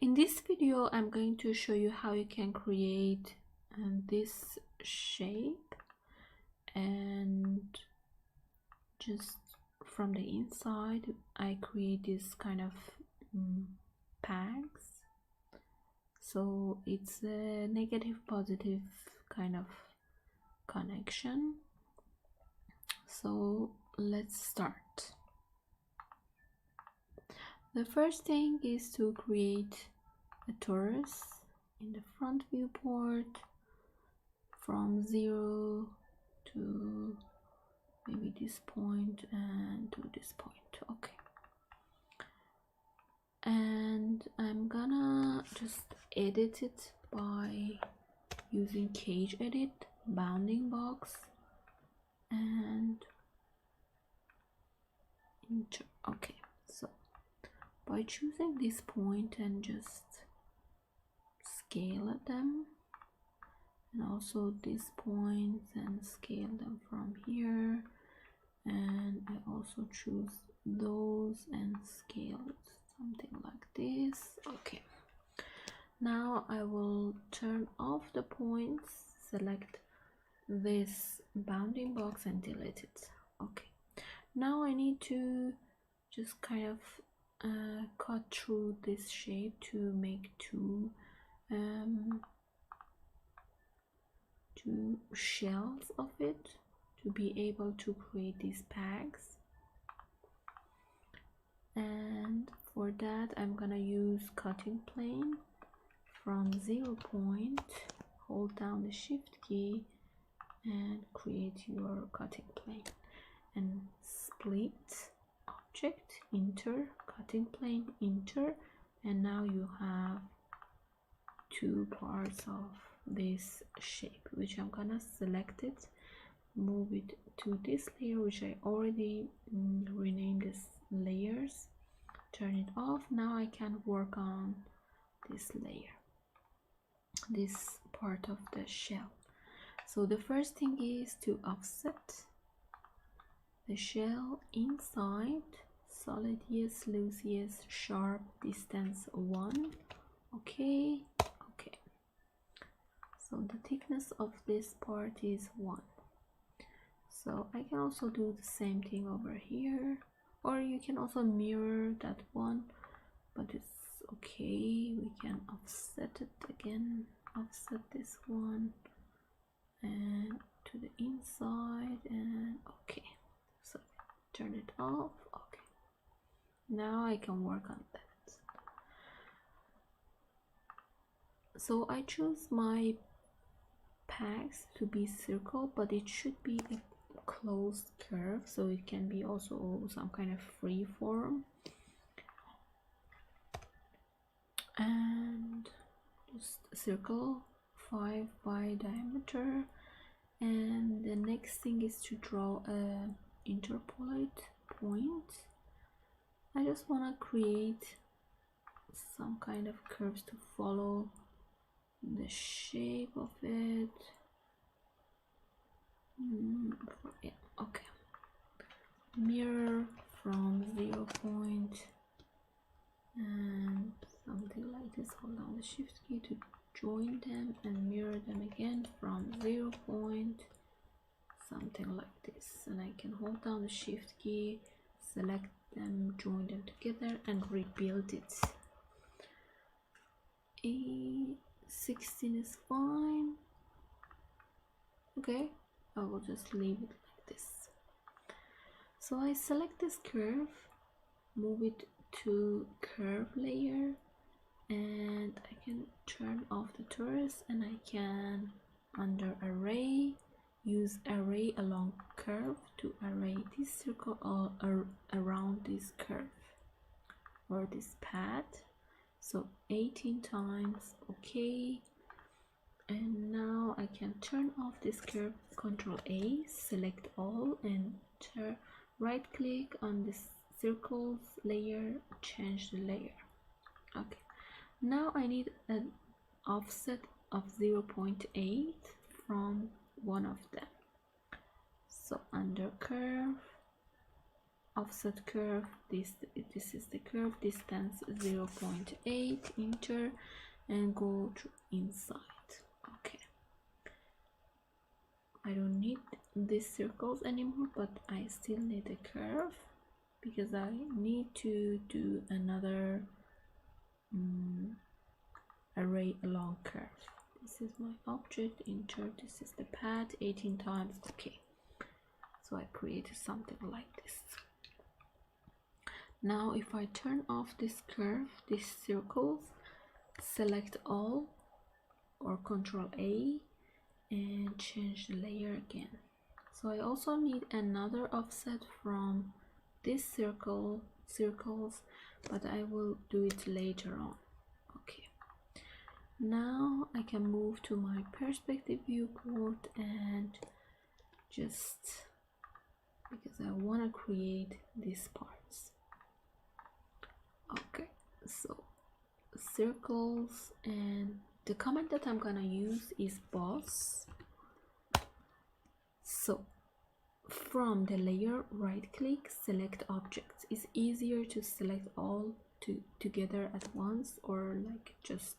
In this video, I'm going to show you how you can create this shape, and just from the inside I create this kind of pegs. So it's a negative positive kind of connection. So let's start. The first thing is to create a torus in the front viewport from 0 to maybe this point and to this point. Okay, and I'm gonna just edit it by using cage edit, bounding box, and enter. Okay, so by choosing this point and just scale at them, and also these points, and scale them from here, and I also choose those and scale it something like this. Okay, now I will turn off the points, select this bounding box and delete it. Okay, now I need to just kind of cut through this shape to make two shells of it to be able to create these pegs. And for that I'm gonna use cutting plane from 0 point, hold down the shift key and create your cutting plane, and split object, enter, cutting plane, enter, and now you have two parts of this shape, which I'm gonna select it, move it to this layer, which I already renamed as layers, turn it off. Now I can work on this layer, this part of the shell. So the first thing is to offset the shell inside, solid yes, loose yes, sharp distance 1. Okay, okay, so the thickness of this part is 1. So I can also do the same thing over here, or you can also mirror that one, but it's okay. We can offset it again, offset this one and to the inside, and okay, so turn it off. Okay, now I can work on that. So I choose my pegs to be circle, but it should be a closed curve, so it can be also some kind of free form. And just circle 5 by diameter, and the next thing is to draw a interpolate point. I just want to create some kind of curves to follow the shape of it. Yeah, okay, mirror from 0 point and something like this, hold down the shift key to join them and mirror them again from 0 point, something like this, and I can hold down the shift key, select them, join them together and rebuild it. 16 is fine. Okay, I will just leave it like this. So I select this curve, move it to curve layer, and I can turn off the torus, and I can under array use array along curve to array this circle or around this curve or this path. So 18 times. Okay, and now I can turn off this curve, Ctrl A, select all, and right click on this circles layer, change the layer. Okay, now I need an offset of 0.8 from one of them. So under curve, offset curve. This is the curve, distance 0.8, enter, and go to inside. Okay, I don't need these circles anymore, but I still need a curve because I need to do another array along curve. This is my object, enter, this is the path, 18 times. Okay, so I created something like this. Now if I turn off this curve, these circles, select all or Control A and change the layer again. So I also need another offset from this circles, but I will do it later on. Okay, now I can move to my perspective viewport and just because I want to create these parts. Okay, so circles, and the command that I'm gonna use is boss. So from the layer, right click, select objects. It's easier to select all together at once, or like just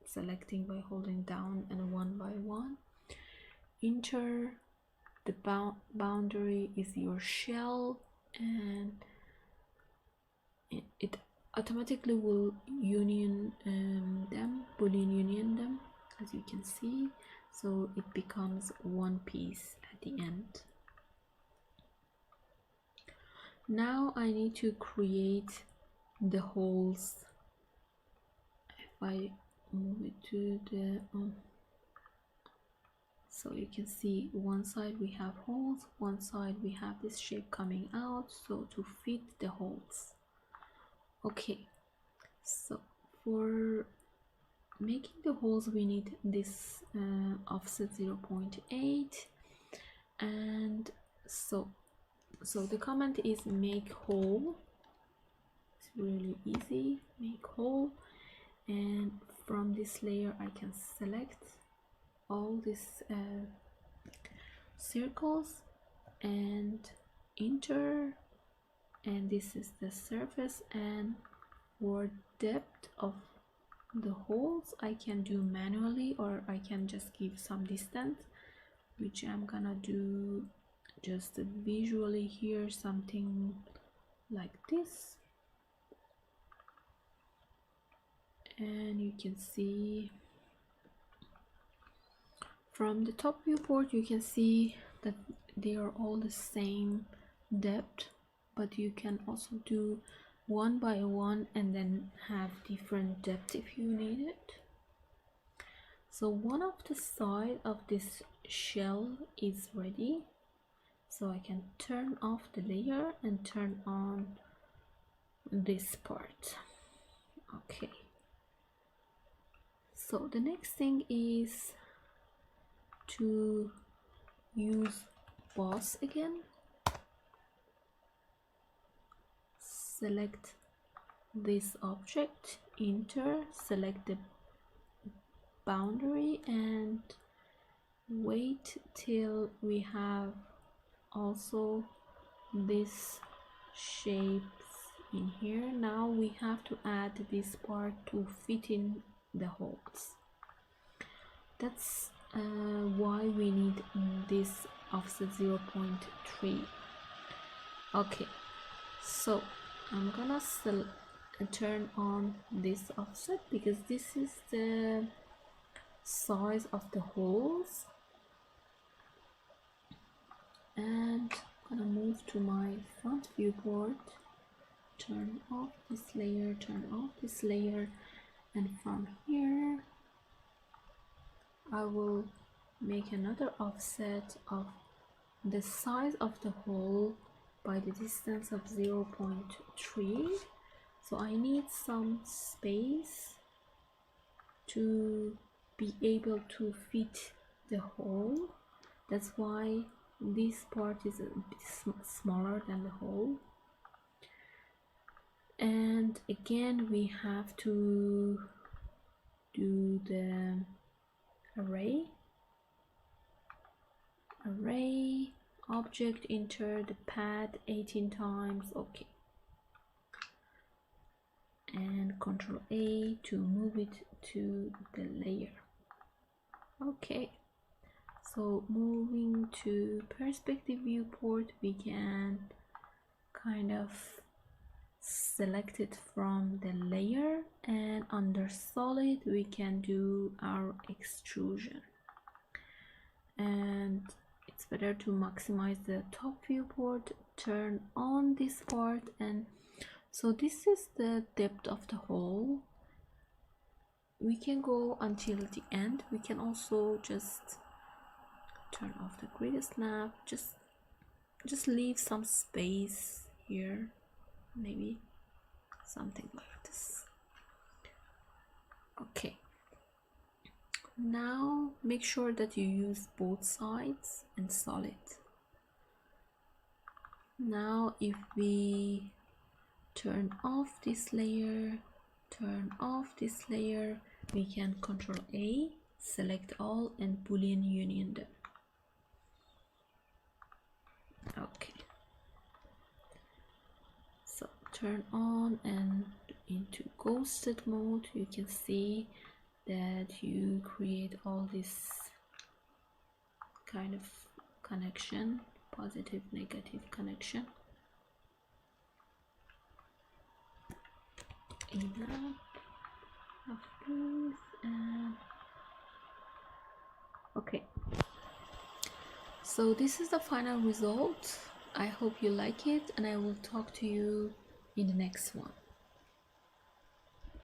selecting by holding down and one by one. Enter. The boundary is your shell, and it automatically will union boolean union them, as you can see, so it becomes one piece at the end. Now I need to create the holes. If I move it to the so you can see one side we have holes, one side we have this shape coming out, so to fit the holes. Okay, so for making the holes we need this offset 0.8, and so the command is MakeHole. It's really easy, MakeHole, and from this layer I can select all these circles and enter, and this is the surface, and for depth of the holes I can do manually, or I can just give some distance, which I'm gonna do just visually here, something like this. And you can see from the top viewport, you can see that they are all the same depth, but you can also do one by one and then have different depth if you need it. So one of the side of this shell is ready, so I can turn off the layer and turn on this part. Okay, so the next thing is to use boss again. Select this object, enter, select the boundary, and wait till we have also this shapes in here. Now we have to add this part to fit in the holes. That's why we need this offset 0.3. Okay, so I'm gonna turn on this offset because this is the size of the holes, and I'm gonna move to my front viewport, turn off this layer, turn off this layer, and from here I will make another offset of the size of the hole by the distance of 0.3. so I need some space to be able to fit the hole. That's why this part is a bit smaller than the hole. And again we have to do the array object, enter the path 18 times. Okay, and Ctrl A to move it to the layer. Okay, so moving to perspective viewport, we can kind of select it from the layer, and under solid we can do our extrusion, and it's better to maximize the top viewport, turn on this part, and so this is the depth of the hole. We can go until the end. We can also just turn off the grid snap, just leave some space here, maybe something like this. Okay, now make sure that you use both sides and solid. Now if we turn off this layer, turn off this layer, we can Ctrl A, select all, and Boolean union them. Okay, so turn on and into ghosted mode. You can see that you create all this kind of connection, positive negative connection. Enough of this, and okay, so this is the final result. I hope you like it, and I will talk to you in the next one.